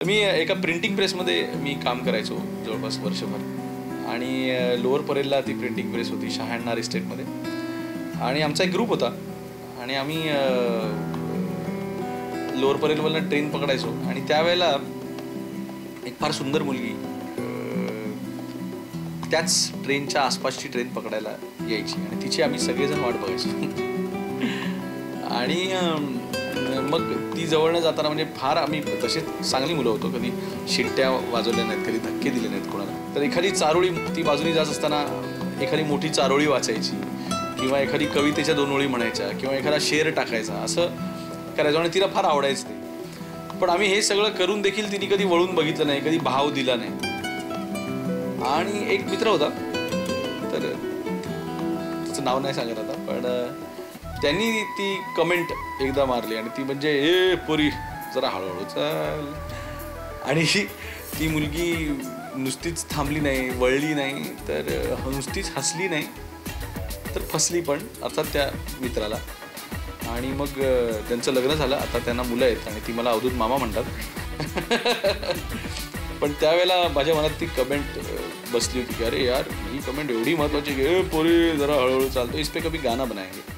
मी एका प्रिंटिंग प्रेसमध्ये मी काम करायचो जवळपास वर्षभर आणि लोअर परेलला ती प्रिंटिंग प्रेस होती शहाणार इस्टेटमध्ये आणि आमचा एक ग्रुप होता आणि आम्ही लोअर परेलवरनं ट्रेन पकडायचो आणि त्यावेळेला एक फार सुंदर मुलगी त्याच ट्रेनच्या आसपासची ट्रेन पकडायला यायची आणि तिची आम्ही सगळेजण वाट बघायचो आणि मग ती जवळनं जाताना म्हणजे फार आम्ही तसे चांगली मुलं होतो, कधी शिट्ट्या वाजवल्या नाहीत, कधी धक्के दिले नाहीत कोणाला. तर एखादी चारोळी ती बाजूनी जात असताना एखादी मोठी चारोळी वाचायची किंवा एखादी कवितेच्या 2 ओळी म्हणायच्या किंवा एखादा शेर टाकायचा असं करायचं आणि तिला फार आवडायचं ते. पण आम्ही हे सगळं करून देखील तिने कधी वळून बघितलं नाही, कधी भाव दिला नाही. आणि एक मित्र होता, तर त्याचं नाव नाही सांगत आता, पण त्यांनी ती कमेंट एकदा मारली आणि ती म्हणजे ए पोरी जरा हळूहळू चाल. आणि ती मुलगी नुसतीच थांबली नाही, वळली नाही, तर नुसतीच हसली नाही, तर फसली पण अर्थात त्या मित्राला. आणि मग त्यांचं लग्न झालं, आता त्यांना मुलं आहेत आणि ती मला अवधूत मामा म्हणतात. पण त्यावेळेला माझ्या मनात ती कमेंट बसली होती की अरे यार ही कमेंट एवढी महत्त्वाची की ए पोरी जरा हळूहळू चालतो, इस पे कभी गाना बनाएंगे.